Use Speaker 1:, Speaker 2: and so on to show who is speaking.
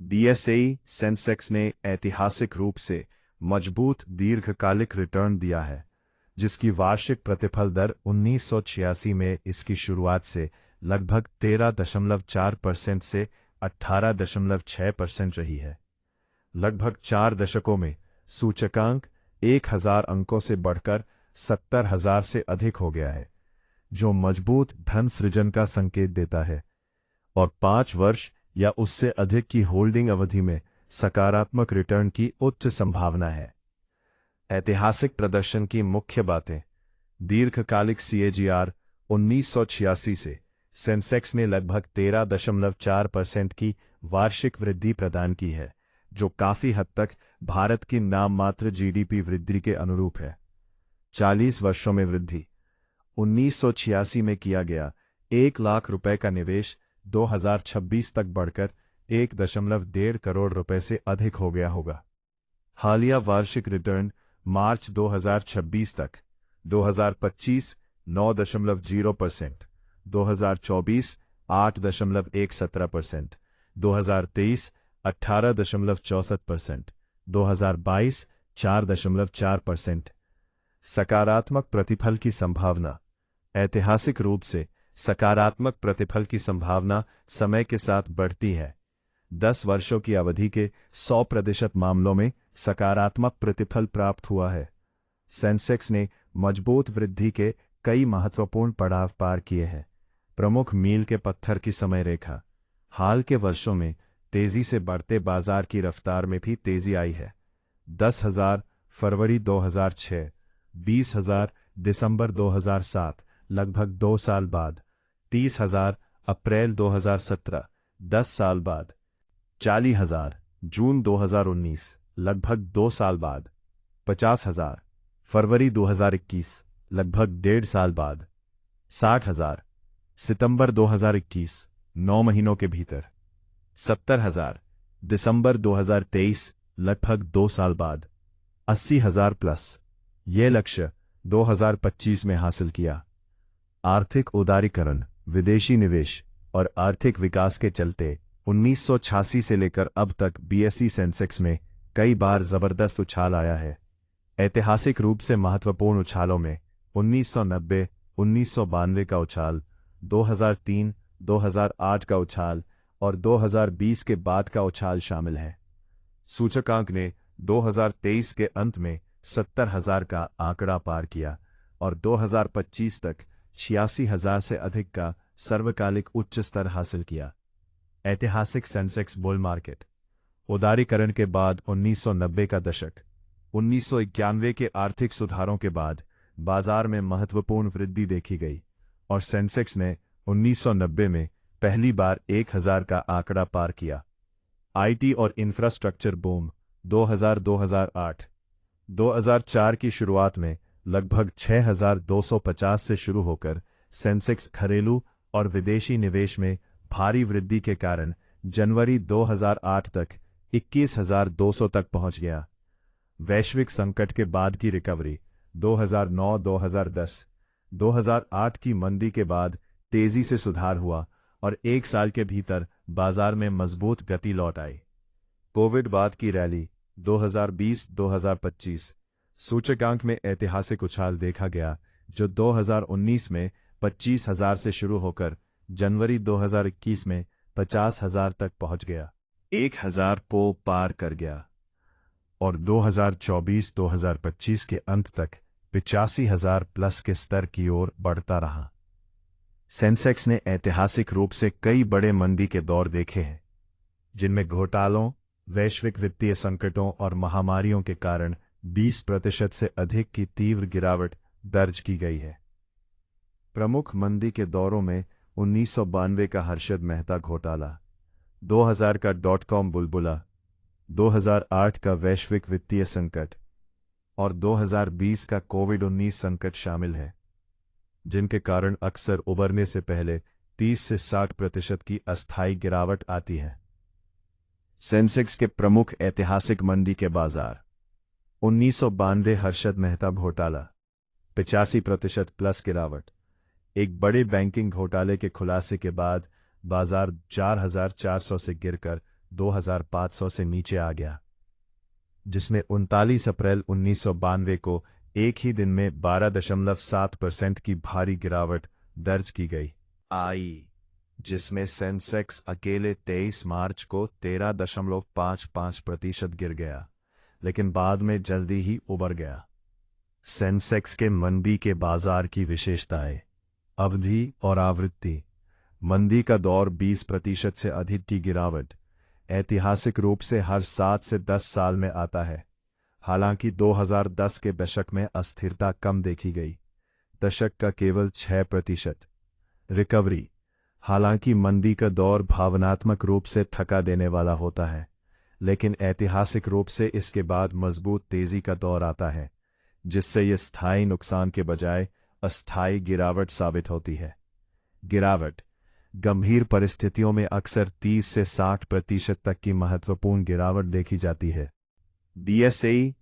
Speaker 1: BSE Sensex ने ऐतिहासिक रूप से मजबूत दीर्घकालिक रिटर्न दिया है, जिसकी वार्षिक प्रतिफल दर 1986 में इसकी शुरुआत से लगभग 13.4% से 18.6% रही है। लगभग 4 दशकों में सूचकांक 1000 अंकों से बढ़कर 70,000 से अधिक हो गया है, जो मजबूत धन सृजन का संकेत देता है और 5 वर्ष या उससे अधिक की होल्डिंग अवधि में सकारात्मक रिटर्न की उच्च संभावना है। ऐतिहासिक प्रदर्शन की मुख्य बातें। दीर्घकालिक CAGR 1986 से सेंसेक्स ने लगभग 13.4% की वार्षिक वृद्धि प्रदान की है, जो काफी हद तक भारत की नाममात्र GDP वृद्धि के अनुरूप है। 40 वर्षों में वृद्धि। 1986 में किया गया 1 लाख रुपए का निवेश 2026 तक बढ़कर 1.1 करोड़ रुपए से अधिक हो गया होगा। हालिया वार्षिक रिटर्न मार्च 2026 तक 2025 9.0%, 2024 8.17%, 2023 18.64%, 2022 4.4%। सकारात्मक प्रतिफल की संभावना। ऐतिहासिक रूप से सकारात्मक प्रतिफल की संभावना समय के साथ बढ़ती है। 10 वर्षों की अवधि के 100% मामलों में सकारात्मक प्रतिफल प्राप्त हुआ है। सेंसेक्स ने मजबूत वृद्धि के कई महत्वपूर्ण पड़ाव पार किए हैं। प्रमुख मील के पत्थर की समय रेखा। हाल के वर्षों में तेजी से बढ़ते बाजार की रफ्तार में भी तेजी आई है। 10,000 फरवरी 2006, 20,000 दिसंबर 2007, लगभग 2 साल बाद, 30,000 अप्रैल 2017, 10 साल बाद, 40,000 जून 2019, लगभग 2 साल बाद, 50,000 फरवरी 2021, लगभग 1.5 साल बाद, 60,000 सितंबर 2021, 9 महीनों के भीतर, 70,000 दिसंबर 2023, लगभग 2 साल बाद, 80,000 प्लस। यह लक्ष्य 2025 में हासिल किया। आर्थिक उदारीकरण, विदेशी निवेश और आर्थिक विकास के चलते 1986 से लेकर अब तक BSE सेंसेक्स में कई बार जबरदस्त उछाल आया है। ऐतिहासिक रूप से महत्वपूर्ण उछालों में 1990, 1992 का उछाल, 2003, 2008 का उछाल और 2020 के बाद का उछाल शामिल है। सूचकांक ने 2023 के अंत में 70,000 का आंकड़ा पार किया और 2025 तक 86,000 से अधिक का सर्वकालिक उच्च स्तर हासिल किया। ऐतिहासिक सेंसेक्स बुल मार्केट। उदारीकरण के बाद 1990 का दशक। 1991 के आर्थिक सुधारों के बाद बाजार में महत्वपूर्ण वृद्धि देखी गई और सेंसेक्स ने 1990 में पहली बार 1,000 का आंकड़ा पार किया। IT और इंफ्रास्ट्रक्चर बूम। 2000-2008, 2004 की शुरुआत में लगभग 6,250 से शुरू होकर सेंसेक्स घरेलू और विदेशी निवेश में भारी वृद्धि के कारण जनवरी 2008 तक 21,200 तक पहुंच गया। वैश्विक संकट के बाद की रिकवरी। 2009-2010, 2008 की मंदी के बाद तेजी से सुधार हुआ और 1 साल के भीतर बाजार में मजबूत गति लौट आई। कोविड बाद की रैली। 2020-2025 सूचकांक में ऐतिहासिक उछाल देखा गया, जो 2019 में 25,000 से शुरू होकर जनवरी 2021 में 50,000 तक पहुंच गया, 1,000 को पार कर गया और 2024-2025 के अंत तक 85,000 प्लस के स्तर की ओर बढ़ता रहा। सेंसेक्स ने ऐतिहासिक रूप से कई बड़े मंदी के दौर देखे हैं, जिनमें घोटालों, वैश्विक वित्तीय संकटों और महामारियों के कारण 20% से अधिक की तीव्र गिरावट दर्ज की गई है। प्रमुख मंदी के दौरों में 1992 का हर्षद मेहता घोटाला, 2000 का .com बुलबुला, 2008 का वैश्विक वित्तीय संकट और 2020 का कोविड-19 संकट शामिल है, जिनके कारण अक्सर उबरने से पहले 30 से 60% की अस्थायी गिरावट आती है। सेंसेक्स के प्रमुख ऐतिहासिक मंदी के बाजार। 1992 हर्षद मेहता घोटाला, 85% प्लस गिरावट। एक बड़े बैंकिंग घोटाले के खुलासे के बाद बाजार 4,400 से गिरकर 2500 से नीचे आ गया, जिसमें 39 अप्रैल 1992 को एक ही दिन में 12.7% की भारी गिरावट दर्ज की गई जिसमें सेंसेक्स अकेले 23 मार्च को 13.55% गिर गया, लेकिन बाद में जल्दी ही उबर गया। सेंसेक्स के मंदी के बाजार की विशेषताएं, अवधि और आवृत्ति। मंदी का दौर 20% से अधिक की गिरावट ऐतिहासिक रूप से हर 7 से 10 साल में आता है। हालांकि 2010 के दशक में अस्थिरता कम देखी गई, दशक का केवल 6%। रिकवरी। हालांकि मंदी का दौर भावनात्मक रूप से थका देने वाला होता है, लेकिन ऐतिहासिक रूप से इसके बाद मजबूत तेजी का दौर आता है, जिससे यह स्थायी नुकसान के बजाय अस्थायी गिरावट साबित होती है। गिरावट। गंभीर परिस्थितियों में अक्सर 30 से 60% तक की महत्वपूर्ण गिरावट देखी जाती है। BSE